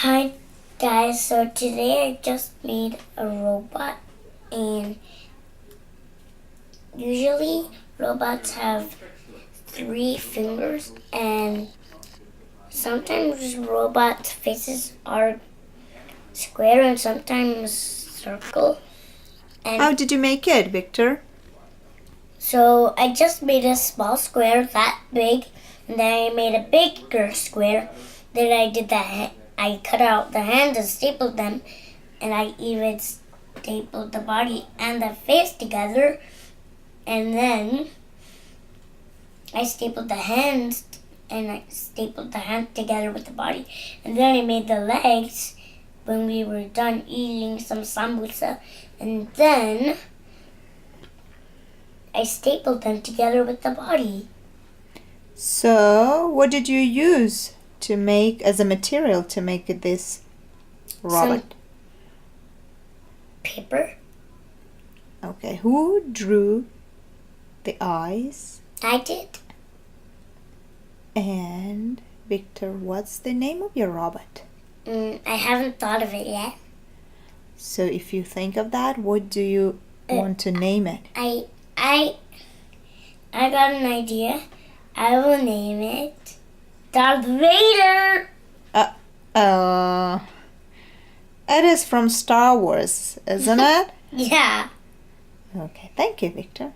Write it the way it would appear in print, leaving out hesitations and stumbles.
Hi guys, so today I just made a robot, and usually robots have 3 fingers, and sometimes robots' faces are square and sometimes circle. And How did you make it, Victor? so I just made a small square that big, and then I made a bigger square. Then I did I cut out the hands and stapled them, and I even stapled the body and the face together. And then I stapled the hands, and I stapled the hands together with the body. And then I made the legs when we were done eating some sambusa. And then I stapled them together with the body. So, what did you use to make as a material to make this robot? Some paper. Okay, who drew the eyes? I did. And Victor, what's the name of your robot? I haven't thought of it yet. So, if you think of that, what do you want to name it? I got an idea. I will name it Darth Vader. It is from Star Wars, isn't it? Yeah. Okay, thank you, Victor.